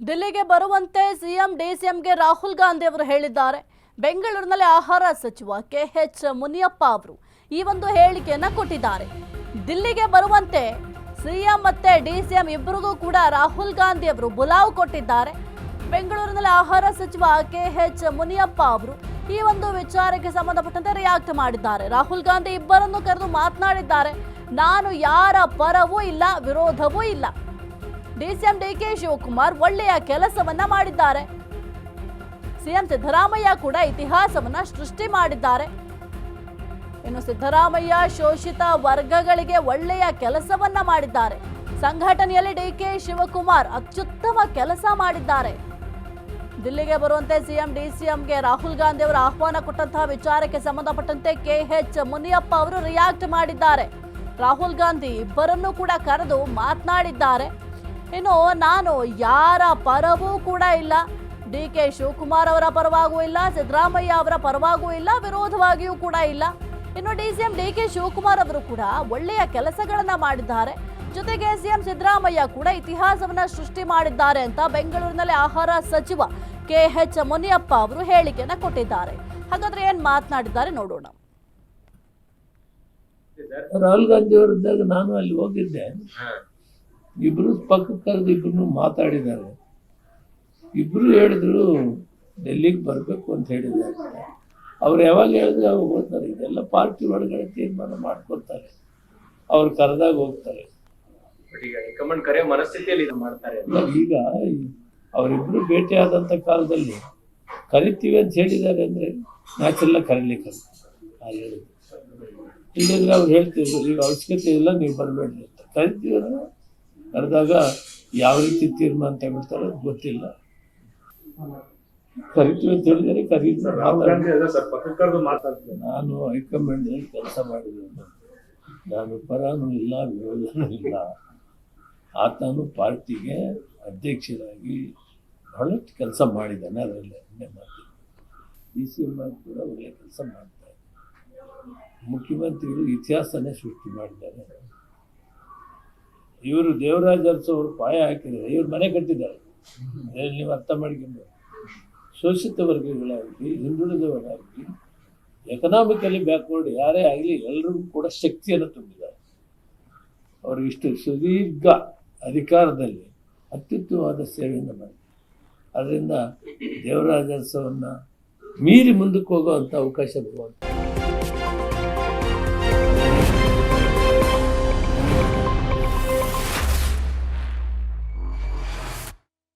ದಿಲ್ಲಿಗೆ ಬರುವಂತೆ ಸಿಎಂ ಡಿಸಿಎಂಗೆ ರಾಹುಲ್ ಗಾಂಧಿ ಅವರು ಹೇಳಿದ್ದಾರೆ. ಬೆಂಗಳೂರಿನಲ್ಲಿ ಆಹಾರ ಸಚಿವ ಕೆಎಚ್ ಮುನಿಯಪ್ಪ ಅವರು ಈ ಒಂದು ಹೇಳಿಕೆಯನ್ನ ಕೊಟ್ಟಿದ್ದಾರೆ. ದಿಲ್ಲಿಗೆ ಬರುವಂತೆ ಸಿಎಂ ಮತ್ತೆ ಡಿಸಿಎಂ ಇಬ್ಬರಿಗೂ ಕೂಡ ರಾಹುಲ್ ಗಾಂಧಿ ಅವರು ಬುಲಾವ್ ಕೊಟ್ಟಿದ್ದಾರೆ. ಬೆಂಗಳೂರಿನಲ್ಲಿ ಆಹಾರ ಸಚಿವ ಕೆಎಚ್ ಮುನಿಯಪ್ಪ ಅವರು ಈ ಒಂದು ವಿಚಾರಕ್ಕೆ ಸಂಬಂಧಪಟ್ಟಂತೆ ರಿಯಾಕ್ಟ್ ಮಾಡಿದ್ದಾರೆ. ರಾಹುಲ್ ಗಾಂಧಿ ಇಬ್ಬರನ್ನು ಕರೆದು ಮಾತನಾಡಿದ್ದಾರೆ. ನಾನು ಯಾರ ಪರವೂ ಇಲ್ಲ, ವಿರೋಧವೂ ಇಲ್ಲ. ಡಿಸಿಎಂ ಡಿಕೆ ಶಿವಕುಮಾರ್ ಒಳ್ಳೆಯ ಕೆಲಸವನ್ನ ಮಾಡಿದ್ದಾರೆ. ಸಿಎಂ ಸಿದ್ದರಾಮಯ್ಯ ಕೂಡ ಇತಿಹಾಸವನ್ನ ಸೃಷ್ಟಿ ಮಾಡಿದ್ದಾರೆ. ಇನ್ನು ಸಿದ್ದರಾಮಯ್ಯ ಶೋಷಿತ ವರ್ಗಗಳಿಗೆ ಒಳ್ಳೆಯ ಕೆಲಸವನ್ನ ಮಾಡಿದ್ದಾರೆ. ಸಂಘಟನೆಯಲ್ಲಿ ಡಿಕೆ ಶಿವಕುಮಾರ್ ಅತ್ಯುತ್ತಮ ಕೆಲಸ ಮಾಡಿದ್ದಾರೆ. ದಿಲ್ಲಿಗೆ ಬರುವಂತೆ ಸಿಎಂ ಡಿಸಿಎಂಗೆ ರಾಹುಲ್ ಗಾಂಧಿ ಅವರು ಆಹ್ವಾನ ಕೊಟ್ಟಂತಹ ವಿಚಾರಕ್ಕೆ ಸಂಬಂಧಪಟ್ಟಂತೆ ಕೆಎಚ್ ಮುನಿಯಪ್ಪ ಅವರು ರಿಯಾಕ್ಟ್ ಮಾಡಿದ್ದಾರೆ. ರಾಹುಲ್ ಗಾಂಧಿ ಇಬ್ಬರನ್ನೂ ಕೂಡ ಕರೆದು ಮಾತನಾಡಿದ್ದಾರೆ. ಇನ್ನು ನಾನು ಯಾರ ಪರವೂ ಕೂಡ ಇಲ್ಲ, ಡಿಕೆ ಶಿವಕುಮಾರ್ ಅವರ ಪರವಾಗೂ ಇಲ್ಲ, ಸಿದ್ದರಾಮಯ್ಯ ಅವರ ಪರವಾಗೂ ಇಲ್ಲ, ವಿರೋಧವಾಗಿಯೂ ಕೂಡ ಇಲ್ಲ. ಇನ್ನು ಡಿಸಿಎಂ ಡಿಕೆ ಶಿವಕುಮಾರ್ ಅವರು ಕೂಡ ಒಳ್ಳೆಯ ಕೆಲಸಗಳನ್ನ ಮಾಡಿದ್ದಾರೆ. ಜೊತೆಗೆ ಸಿಎಂ ಸಿದ್ದರಾಮಯ್ಯ ಕೂಡ ಇತಿಹಾಸವನ್ನ ಸೃಷ್ಟಿ ಮಾಡಿದ್ದಾರೆ ಅಂತ ಬೆಂಗಳೂರಿನಲ್ಲಿ ಆಹಾರ ಸಚಿವ ಕೆಎಚ್ ಮುನಿಯಪ್ಪ ಅವರು ಹೇಳಿಕೆಯನ್ನ ಕೊಟ್ಟಿದ್ದಾರೆ. ಹಾಗಾದ್ರೆ ಏನ್ ಮಾತನಾಡಿದ್ದಾರೆ ನೋಡೋಣ. ರಾಹುಲ್ ಗಾಂಧಿ ಅವರಿದ್ದಾಗ ನಾನು ಅಲ್ಲಿ ಹೋಗಿದ್ದೆ. ಇಬ್ರು ಪಕ್ಕಕ್ಕೆ ಕರೆದು ಇಬ್ರು ಮಾತಾಡಿದ್ದಾರೆ. ಇಬ್ರು ಹೇಳಿದ್ರು ಡೆಲ್ಲಿಗೆ ಬರಬೇಕು ಅಂತ ಹೇಳಿದ್ದಾರೆ. ಅವ್ರು ಯಾವಾಗ ಹೇಳಿದ್ರೆ ಅವಾಗ ಹೋಗ್ತಾರೆ. ಇದೆಲ್ಲ ಪಾರ್ಟಿ ಒಳಗಡೆ ತೀರ್ಮಾನ ಮಾಡ್ಕೊಳ್ತಾರೆ. ಅವ್ರು ಕರೆದಾಗ ಹೋಗ್ತಾರೆ. ಈಗ ಅವರಿಬ್ರು ಭೇಟಿ ಆದಂಥ ಕಾಲದಲ್ಲಿ ಕರಿತೀವಿ ಅಂತ ಹೇಳಿದ್ದಾರೆ ಅಂದರೆ ನ್ಯಾಚುರಲ್ ಕರೀಲಿಕ್ಕೆ ಹೇಳಿದ್ರು. ಇಲ್ಲದ್ರೆ ಅವ್ರು ಹೇಳ್ತಿದ್ರು ಈಗ ಅವಶ್ಯಕತೆ ಇಲ್ಲ, ನೀವು ಬರಬೇಡ್ರಿ ಅಂತ. ಕರಿತೀವಿ ಕರೆದಾಗ ಯಾವ ರೀತಿ ತೀರ್ಮಾನ ತಗೊಳ್ತಾರೋ ಗೊತ್ತಿಲ್ಲ. ಕರಿತೀವಿ ಅಂತ ಹೇಳಿದರೆ ನಾನು ಹೈಕಮಾಂಡ್ ಕೆಲಸ ಮಾಡಿದ್ರು. ನಾನು ಪರನೂ ಇಲ್ಲ, ವಿರೋಧನೂ ಇಲ್ಲ. ಆತನು ಪಾರ್ಟಿಗೆ ಅಧ್ಯಕ್ಷರಾಗಿ ಬಹಳಷ್ಟು ಕೆಲಸ ಮಾಡಿದ್ದಾನೆ. ಅದರಲ್ಲಿ ಎಣ್ಣೆ ಮಾಡಿ DCM ಕೂಡ ಒಳ್ಳೆಯ ಕೆಲಸ ಮಾಡ್ತಾರೆ. ಮುಖ್ಯಮಂತ್ರಿಗಳು ಇತಿಹಾಸನೇ ಸೃಷ್ಟಿ ಮಾಡಿದ್ದಾರೆ. ಇವರು ದೇವರಾಜ ಅರಸು ಅವರು ಪಾಯ ಹಾಕಿದ್ದಾರೆ. ಇವರು ಮನೆ ಕಟ್ಟಿದ್ದಾರೆ. ನೀವು ಅರ್ಥ ಮಾಡ್ಕೊಂಡು ಶೋಷಿತ ವರ್ಗಗಳಾಗಲಿ, ಹಿಂದುಳಿದವರಾಗಲಿ, ಎಕನಾಮಿಕಲಿ ಬ್ಯಾಕ್ವರ್ಡ್ ಯಾರೇ ಆಗಲಿ ಎಲ್ಲರಿಗೂ ಕೂಡ ಶಕ್ತಿಯನ್ನು ತುಂಬಿದ್ದಾರೆ. ಅವರು ಇಷ್ಟು ಸುದೀರ್ಘ ಅಧಿಕಾರದಲ್ಲಿ ಅತ್ಯುತ್ತಮವಾದ ಸೇವೆಯನ್ನು ಮಾಡಿ, ಅದರಿಂದ ದೇವರಾಜ ಅರಸವನ್ನು ಮೀರಿ ಮುಂದಕ್ಕೆ ಹೋಗುವಂಥ ಅವಕಾಶ ಬರುವಂಥ